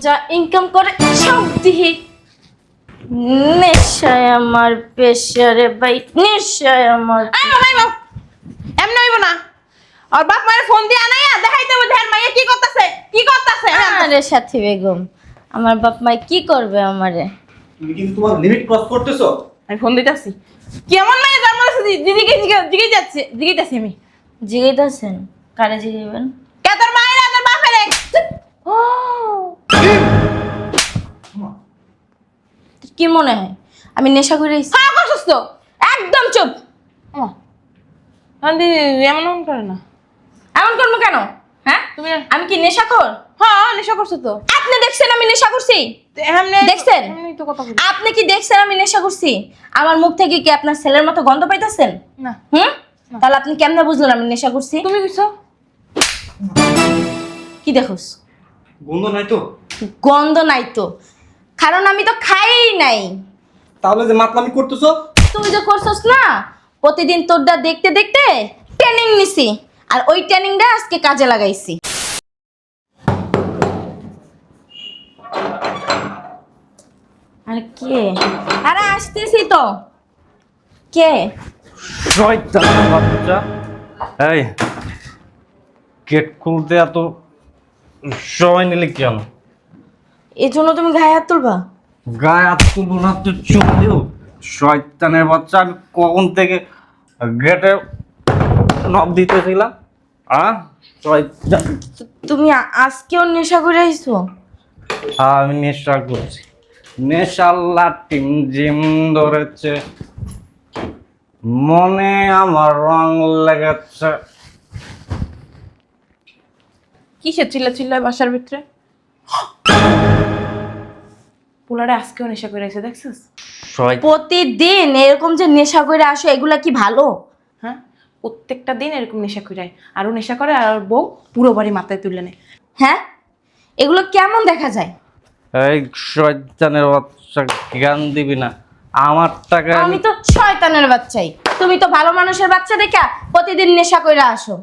যা ইনকাম করে সব দিহি নেশায় আমার পেশারে ভাই, নেশায় আমার। এমন হইব না। আর বাপ মায়ের ফোন দিয়ে আনাইয়া দেখাইতে হবে ধ্যান মাইয়া কি করতেছে কি করতেছে। আরে সাথী বেগম, আমার বাপ মাই কি করবে আমারে? তুমি কিন্তু তোমার লিমিট ক্রস করতেছো। আমি ফোন দিতেছি। কেমন মাইয়া জন্ম দিয়েছে দিদিকে জিগে যাচ্ছে জিগাইতাছি আমি। জিগাইতেছেন? কারে জিগাইবেন? কে তোর মায়ের আর তোর বাপের? ও, কি মনে হয় আমি নেশা করে আইছি? হ্যাঁ করছিস তো, একদম চুপ। এমন করে না। এমন করবো কেন? হ্যাঁ, তুমি আমি কি নেশাখোর? হ্যাঁ নেশা করছো তো। আপনি দেখছেন আমি নেশা করছি? এমনি দেখছেন? এমনি তো কথা বলি আপনি কি দেখছেন আমি নেশা করছি? আমার মুখ থেকে কি আপনার ছেলের মতো গন্ধ পাইতেছেন? না। তাহলে আপনি কেমনে বুঝলেন আমি নেশা করছি? তুমি কইছো কি দেখোস? গন্ধ নাই তো? গন্ধ নাই তো, কারণ আমি তো খাই নাই। তাহলে যে মাতলামি করতেছো? তুই যে করছস না, প্রতিদিন তোরটা দেখতে দেখতে ট্রেনিং নিছি, আর ওই ট্রেনিংটা আজকে কাজে লাগাইছি। আর কে? আরে আসতেছি তো। কে? শয়তান বাচ্চা। এই গেট খুলতে এত সময় নিলে কেন? এই জন্য তুমি গায়ে হাত তুলবা? গায়ে হাত তুলবো না তো চুপলেও। শয়তানের বাচ্চা, আমি কখন থেকে গেটে নব দিতেছিলাম। শয়তান। তুমি আজকেও নেশা করে আইছো? আমি নেশা করছি, নেশাল্লা টিম জিম ধরেছে, মনে আমার রং লেগেছে। কিসের চিল্লায় বাসার ভিতরে? পোলারে আজকেও নেশা করে আছে দেখছিস? প্রতিদিন এরকম যে নেশা করে আসো, এগুলা কি ভালো? হ্যাঁ, প্রত্যেকটা দিন এরকম নেশা করে আরো নেশা করে, আর ওর বউ পুরো বাড়ি মাথায় তুলে নেয়। হ্যাঁ, এগুলো কেমন দেখা যায়? এই শয়তানের বাচ্চা, জ্ঞান দিবি না আমার টাকা। আমি তো শয়তানের বাচ্চাই, তুমি তো ভালো মানুষের বাচ্চা দেখা প্রতিদিন নেশা কইরা আসো।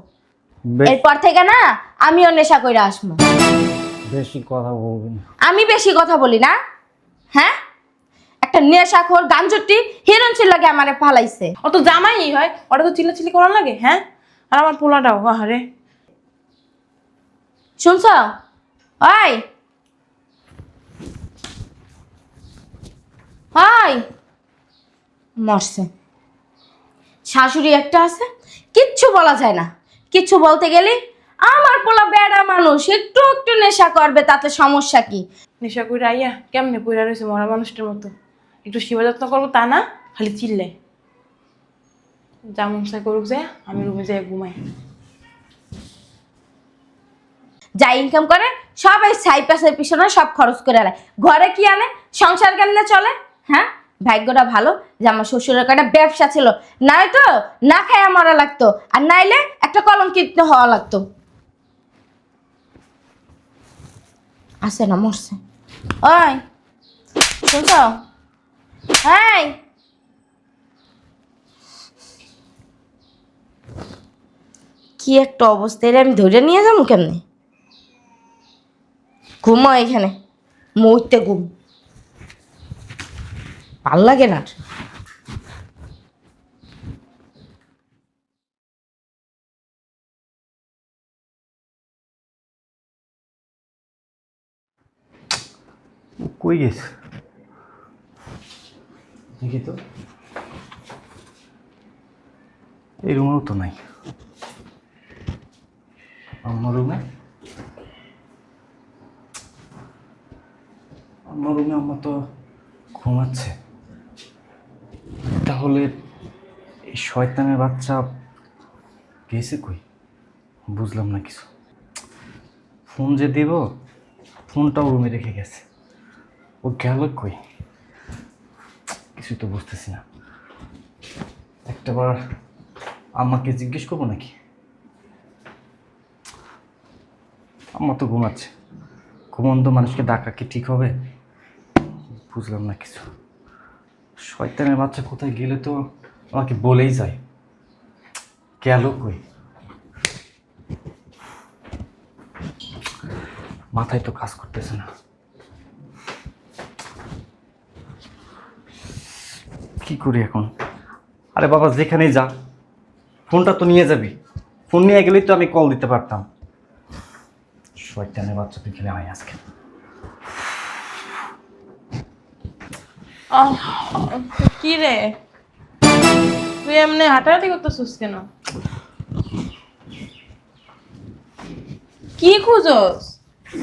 এরপর থেকে না আমিও নেশা কইরা আসবো। বেশি কথা বলবি না। আমি বেশি কথা বলি না? হ্যাঁ, একটা নেশাখোর গাঞ্জটি হিরণ লাগে আমারে ফালাইছে। ও তো জামাই হয়, ওটা তো চিল্লাচিল্লি করার লাগে। হ্যাঁ, আর আমার পোলাটাও আরে। শুনছ? ওই ওই, মরছে। শাশুড়ি একটা আছে, কিচ্ছু বলা যায় না। কিচ্ছু বলতে গেলে আমার পোলা বেড়া মানুষ, একটু একটু নেশা করবে, তাতে সমস্যা কি? নেশা করে আইয়া কেমনে পইরা রয়েছে মরা মানুষটার মতো। একটু সেবা যত্ন করবো তা না, খালি চিল্লে। যা মন চাই করুক যায়, আমি রুমে যাই ঘুমাই। যা ইনকাম করে সবাই সাইপাসের পিছনে সব খরচ করে আনে। ঘরে কি আনে? সংসার কেমনে চলে? হ্যাঁ, ভাগ্যটা ভালো যে আমার শ্বশুরের একটা ব্যবসা ছিল, নয়তো না খাইয়া মরা লাগতো, আর নাইলে একটা কলঙ্কিত হওয়া লাগতো। আছে না, মরছে। ওই শুনছ? এই, কি একটা অবস্থা, এর আমি ধরে নিয়ে যাবো কেমনে? ঘুমো এখানে, মুহূর্তে ঘুম ভাল লাগে না। কই গেছে দেখি তো। এই রুমেও তো নাই। আমার রুমে আম্মা তো ঘুমাচ্ছে। তাহলে এই শয়তানের বাচ্চা গেছে কই? বুঝলাম না কিছু। ফোন যে দিব, ফোনটাও রুমে রেখে গেছে। ও গেল কই? কিছু তো বুঝতেছি না। একটাবার আম্মাকে জিজ্ঞেস করবো নাকি? আম্মা তো ঘুমাচ্ছে। ঘুমন্ত মানুষকে ডাকা কি ঠিক হবে? বুঝলাম না কিছু। শয়তানের বাচ্চা কোথায় গেলে তো আমাকে বলেই যায়। গেল কই? মাথায় তো কাজ করতেছে না। কি করি এখন? আরে বাবা, যেখানেই যা, ফোনটা তো নিয়ে যাবি। ফোন নিয়ে গেলেই তো আমি কল দিতে পারতাম। শয়তানের বাচ্চা, তুই খেলে আয় আজকে। কি রে, তুই এমনি হাঁটাহাঁটি করতেছিস কেন? কি খুঁজস?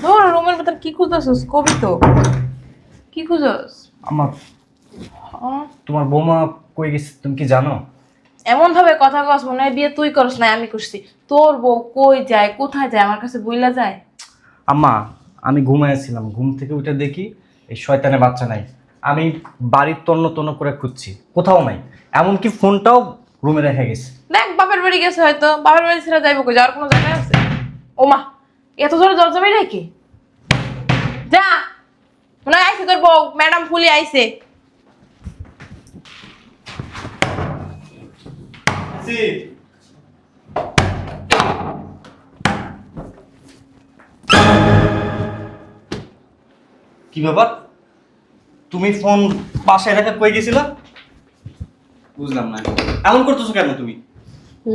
ধর রুমের ভেতর কি খুঁজতেছিস? কবি তো কি খুঁজস? আমার তোমার বৌমা কই গেছে তুমি কি জানো? এমন ভাবে কথা কস মনে হয় বিয়ে তুই করস না আমি করছি। তোর বউ কই যায় কোথায় যায় আমার কাছে বইলা যায়? আম্মা, আমি ঘুমাইছিলাম, ঘুম থেকে উঠে দেখি এই শয়তানের বাচ্চা নাই। আমি বাড়ির তন্ন তন্ন করে খুঁজছি, কোথাও নাই। এমনকি ফোনটাও রুমে রেখে গেছে। দেখ বাপের বাড়ি গেছে, হয়তো বাপের বাড়ি ছেড়ে যাইব কই, যাওয়ার কোনো জায়গা আছে? ও মা, এত জোরে দরজা বাইরে কি? যা, মনে হয় আইছে তোর বউ, ম্যাডাম ফুলি আইছে। কি ব্যাপার? তুমি ফোন বাসায় রেখে কই গেছিলা? বুঝলাম না, এমন করতেছো কেন তুমি?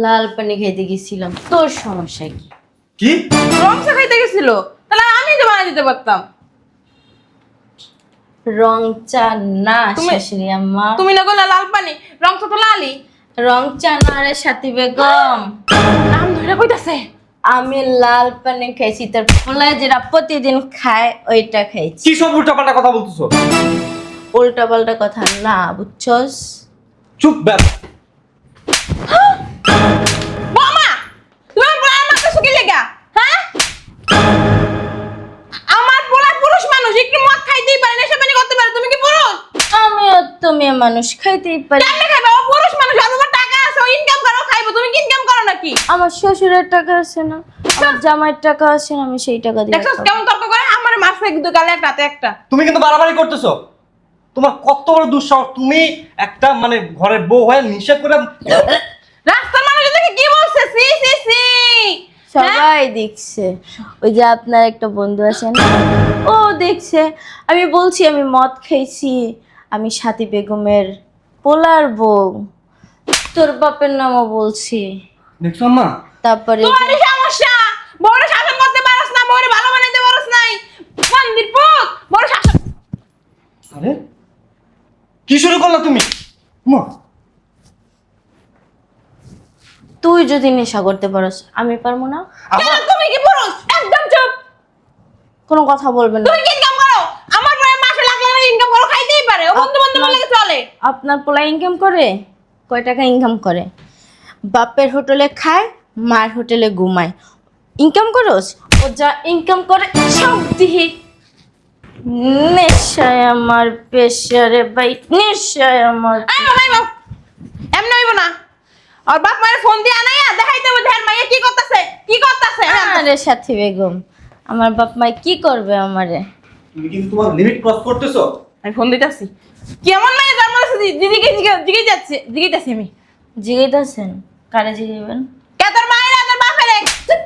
লাল পানি খাইতে গেছিলাম। তোর সমস্যা কি? কি? রংসা খাইতে গেছিল, তাহলে আমি তো বানাই দিতে পারতাম। রং চা না তুমি- শাশুড়ি আম্মা, তুমি না বললা লাল পানি, রংসা তো লালই। রং চা না রে সাথী বেগম। নাম ধরে কইতাছে। আমি লাল পানি খাইছি, তার পোলায় যেটা প্রতিদিন খায় ওইটা খাইছি। কি সব উল্টাপাল্টা কথা বলতেছো? উল্টা পাল্টা কথা না, বুঝছস? চুপ ব্যাস। মামা, তুমি আমার মাথা শুকিয়ে লেগা, হ্যাঁ? আমার পোলা পুরুষ মানুষ, একটু মদ খাইতেই পারে, নেশা পানি করতে পারে। তুমি কি পুরুষ? আমিও তো মেয়ে মানুষ, খাইতেই পারি। কেমনে খাইবে? ও পুরুষ মানুষ, আর তোমার টাকা আছে, ও ইনকাম করো, খাইবো। তুমি কি ইনকাম করো নাকি? আমার শ্বশুরের টাকা আছে না, আমার জামাইয়ের টাকা আছে না, আমি সেই টাকা দিয়ে দেখছস খাবো। কেমন তর্ক করে? আমার মাছ একটু গালে একটা হাতে একটা। তুমি কিন্তু বাড়াবাড়ি করতেছো। তোমার কত বড় দুঃসাহস! তুমি একটা মানে ঘরের বউ হয়ে নিষেধ করে। রাস্তার মানুষ দেখে কি বলছে? সি সি সি। সবাই দেখছে। ওই যে আপনার একটা বন্ধু আছে না, ও দেখছে। আমি বলছি আমি মদ খাইছি, আমি সাথী বেগমের পোলার বউ, তোর বাপের নামও বলছি। দেখছো আম্মা? তারপরে তোমারই সমস্যা, বড় শাসন করতে পারছ না, বড় ভালো বানাইতে পারছ নাই। মন্দির পুত, বড় শাসন। আরে কি শুরু করলা তুমি? মা, তুই যদি নেশা করতে পারস আমি পারবো না? কেন তুমি কি পুরুষ? একদম চুপ। কোনো কথা বলবেন না। তুমি কি ইনকাম করো? আমার পরে মাসে লাখ লাখ ইনকাম করো, খাইতেই পারে। ও বন্ধু বন্ধু বলে চলে। আপনার পোলা ইনকাম করে? কয় টাকা ইনকাম করে? বাপের হোটেলে খায়, মার হোটেলে ঘুমায়। ইনকাম করস? ও যা ইনকাম করে সব দিহি নেশায় আমার পেশারে ভাই, নেশায় আমার। আইবো এমন হইব না। আর বাপ মায়ের ফোন দিয়ে আনাইয়া দেখাইতে হবে ধ্যান মাইয়া কি করতেছে কি করতেছে। আরে সাথী বেগম, আমার বাপ মাই কি করবে আমারে? তুমি কিন্তু তোমার লিমিট ক্রস করতেছো। আমি ফোন দিতেছি। কেমন মাইয়া জন্ম দিছে? দিদিকে জিগে যাচ্ছে, জিগাইতাছি আমি। জিগাইতেছেন? কারে জিগাইবেন? কে তোর মায়ের আর তোর বাপের? তোর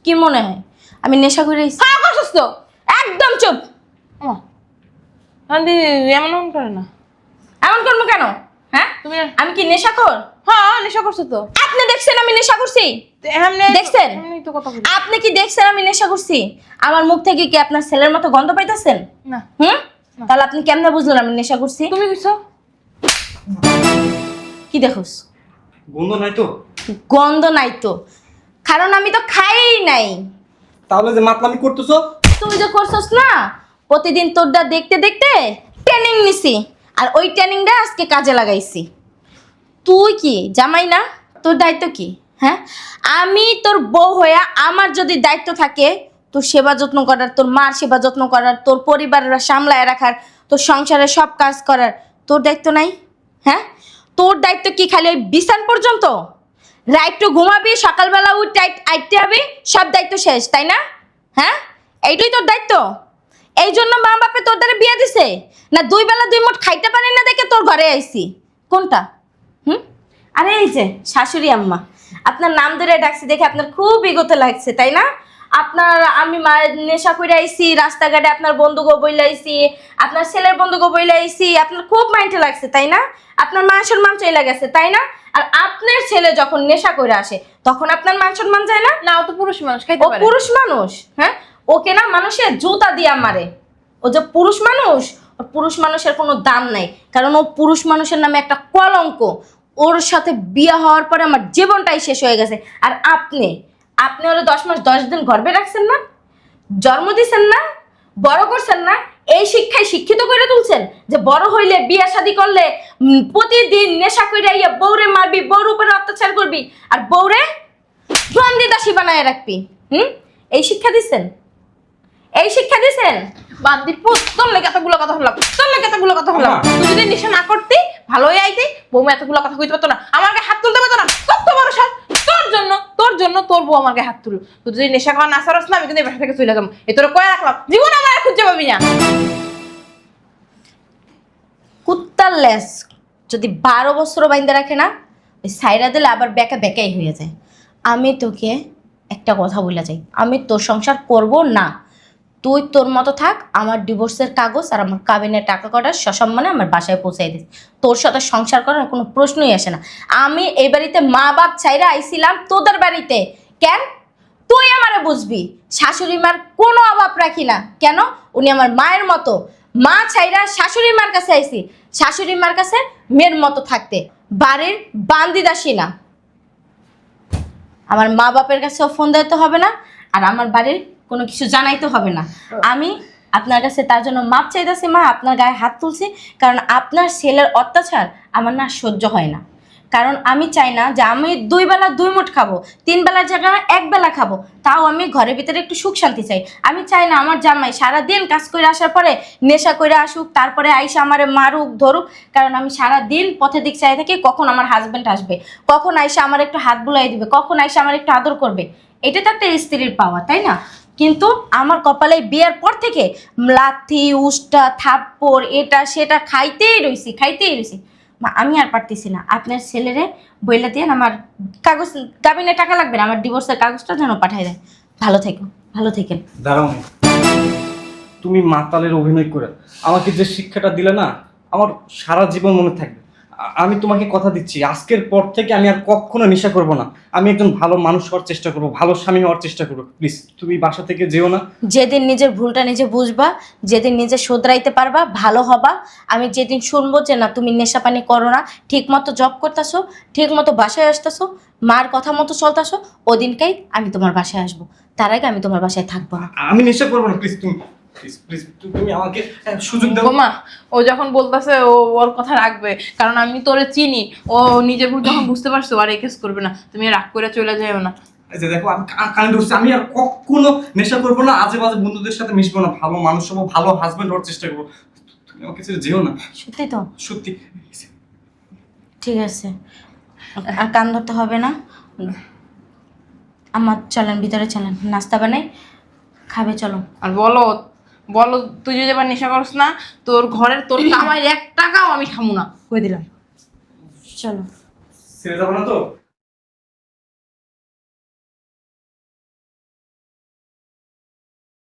কি মনে হয় আমি নেশা করে আইছি? হ্যাঁ করছিস তো। একদম চুপ। এমন করে না। এমন করবো কেন? হ্যাঁ, তুমি আমি কি নেশাখোর? হ্যাঁ নেশা করছো তো। আপনি দেখছেন আমি নেশা করছি? এমনি দেখছেন? এমনি তো কথা বলি। আপনি কি দেখছেন আমি নেশা করছি? আমার মুখ থেকে কি আপনার ছেলের মতো গন্ধ পাইতেছেন? না হুম, তাহলে আপনি কেমনে বুঝলেন আমি নেশা করছি? তুমি কইছো? কি দেখোস? গন্ধ নাই তো? গন্ধ নাই তো, কারণ আমি তো খাই নাই। তাহলে যে মাতলামি করতেছো? তুই যে করছস না, প্রতিদিন তোরটা দেখতে দেখতে ট্রেনিং নিছি, আর ওই ট্রেনিংটা আজকে কাজে লাগাইছি। তুই কি জামাই না? তোর দায়িত্ব কি? হ্যাঁ, আমি তোর বউ হইয়া আমার যদি দায়িত্ব থাকে তোর সেবা যত্ন করার, তোর মার সেবা যত্ন করার, তোর পরিবারের সামলায় রাখার, তোর সংসারে সব কাজ করার, তোর দায়িত্ব নাই? হ্যাঁ, তোর দায়িত্ব কি খালি ওই বিছান পর্যন্ত? রাইটু ঘুমাবি, সকালবেলা উঠ আইতে হবি, সব দায়িত্ব শেষ, তাই না? হ্যাঁ, এইটাই তোর দায়িত্ব। এই জন্য মা বাপে তোর দ্বারা বিয়ে দিছে না? দুই বেলা দুই মুঠ খাইতে পারি না দেখে তোর ঘরে আইছি। কোনটা? হুম, আরে এই যে শাশুড়ি আম্মা, আপনার নাম ধরে ডাকছি দেখে আপনার খুব এগোতে লাগছে, তাই না? আমি নেশা করে আইছি, রাস্তাঘাটে আপনার বন্ধুকে বইলে আইছি, আপনার ছেলের বন্ধুকে বইলে আইছি, আপনার খুব মাইন্ডে লাগছে তাই না? আপনার মান সম্মান চলে গেছে তাই না? আর আপনার ছেলে যখন নেশা করে আসে তখন আপনার মান সম্মান যায় না? না, ও তো পুরুষ মানুষ, খাইতে ও পারে। পুরুষ মানুষ, হ্যাঁ? ওকে না মানুষে জুতা দিয়া মারে। ও যে পুরুষ মানুষ, ওর পুরুষ মানুষের কোনো দাম নাই, কারণ ও পুরুষ মানুষের নামে একটা কলঙ্ক। ওর সাথে বিয়ে হওয়ার পরে আমার জীবনটাই শেষ হয়ে গেছে। আর আপনি ওরা 10 মাস 10 দিন গর্ভে রাখছেন না, জন্ম দিছেন না, বড় করছেন না, এই শিক্ষায় শিক্ষিত করে তুলছেন যে বড় হইলে বিয়ে শাদী করলে প্রতিদিন নেশা করে আইয়া বউরে মারবি, বউর উপরে অত্যাচার করবি, আর বউরে বন্দি দাসী বানায় রাখবি। এই শিক্ষা দিছেন? এই শিক্ষা দিছেন? বান্দির পুত, তোর লেগে এতগুলো কথা হলাম, তোর লেগে এতগুলো কথা হলাম। তুই যদি নেশা না করতি, ভালোই আইতি, বৌমা এতগুলো কথা কইতে পারতো না, আমার গায়ে হাত তুলতে পারতো না। কত বড় সব তোর জন্য তোর বউ আমার গায়ে হাত তুলো। তুই যদি নেশা খাওয়া না সারস না, আমি কিন্তু এই বাসা থেকে চলে যাবো। এ তোর কয়ে রাখলাম, জীবন আমার আর খুঁজে পাবি না। কুত্তার লেস যদি 12 বছরও বাইন্দা রাখে না, ওই সাইরা দিলে আবার বেকাই হয়ে যায়। আমি তোকে একটা কথা বলে যাই, আমি তোর সংসার করব না। তুই তোর মতো থাক, আমার ডিভোর্সের কাগজ আর আমার কাবিনের টাকা কটা সসম্মানে আমার বাসায় পৌঁছাই দিস। তোর সাথে সংসার করার কোনো প্রশ্নই আসে না। আমি এই বাড়িতে মা বাপ ছাইরা আইছিলাম তোদের বাড়িতে। কেন? তুই আমারে বুঝবি। শাশুড়ি মার কোনো অভাব রাখি না। কেন? উনি আমার মায়ের মতো। মা ছাইরা শাশুড়ি মার কাছে আইছি, শাশুড়ি মার কাছে মেয়ের মতো থাকতে, বাড়ির বান্দি দাসী না। আমার মা বাপের কাছেও ফোন দিতে হবে না, আর আমার বাড়ির কোনো কিছু জানাইতে হবে না। আমি আপনার কাছে তার জন্য মাপ চাইতেছি মা, আপনার গায়ে হাত তুলছি, কারণ আপনার ছেলের অত্যাচার আমার না সহ্য হয় না। কারণ আমি চাই না যে আমি 2 বেলা 2 মুঠ খাবো, 3 বেলার জায়গায় 1 বেলা খাবো, তাও আমি ঘরের ভিতরে একটু সুখ শান্তি চাই। আমি চাই না আমার জামাই সারাদিন কাজ করে আসার পরে নেশা করে আসুক, তারপরে আইসা আমারে মারুক ধরুক। কারণ আমি সারাদিন পথে দিক চাই থাকি কখন আমার হাজবেন্ড আসবে, কখন আইসা আমার একটু হাত বুলাই দিবে, কখন আইসা আমার একটু আদর করবে। এটা তো একটা স্ত্রীর পাওয়া, তাই না? কিন্তু আমার কপালে বিয়ের পর থেকে লাথি উষ্টা থাপ্পড় এটা সেটা খাইতেই রইছি। মা আমি আর পারতেছি না। আপনার ছেলেরে বইলা দিয়ে আমার কাগজ কাবিনে টাকা লাগবে না, আমার ডিভোর্সের কাগজটা যেন পাঠাই দেয়। ভালো থেকেন। দাঁড়াও না, তুমি মাতালের অভিনয় করে আমাকে যে শিক্ষাটা দিলে না, আমার সারা জীবন মনে থাকবে। আমি তোমাকে কথা দিচ্ছি, আজকের পর থেকে আমি আর কখনো নেশা করব না। আমি একজন ভালো মানুষ হওয়ার চেষ্টা করব, ভালো স্বামী হওয়ার চেষ্টা করব। প্লিজ তুমি বাসা থেকে যেও না। যেদিন নিজের ভুলটা নিজে বুঝবা, যেদিন নিজে শোধরাইতে পারবা, ভালো হবা। আমি যেদিন শুনবো যে না তুমি নেশা পানি করো না, ঠিক মতো জব করতেছো, ঠিক মতো বাসায় আসতেছো, মার কথা মতো চলতেছো, ওদিনকেই আমি তোমার বাসায় আসবো। তার আগে আমি তোমার বাসায় থাকবো না। আমি নেশা করবো না, প্লিজ তুমি তুমি আমাকে সুযোগ দাও। বোমা, ও যখন বলতেছে ও ওর কথা রাখবে, কারণ আমি তোরে চিনি। ও নিজের ভুল যখন বুঝতে পারছো আর এই কেস করবে না। তুমি রাগ করে চলে যাও না। এই যে দেখো, আমি কানে ধরছি, আমি আর কখনো নেশা করবো না, আজে বাজে বন্ধুদের সাথে মিশবো না, ভালো মানুষ হবো, ভালো হাজবেন্ড হওয়ার চেষ্টা করবো। তুমি আমাকে ছেড়ে যেও না, সত্যি তো? সত্যি। ঠিক আছে, আর কান ধরতে হবে না। আমার চলেন, ভিতরে চলেন, নাস্তা বানাই, খাবে চলো। আর বলো তুই যদি এবার নেশা করস না, তোর ঘরের তোর কামাইয়ের 1 টাকাও আমি খামু না, কই দিলাম। চলো। ছেড়ে যাবো না তো?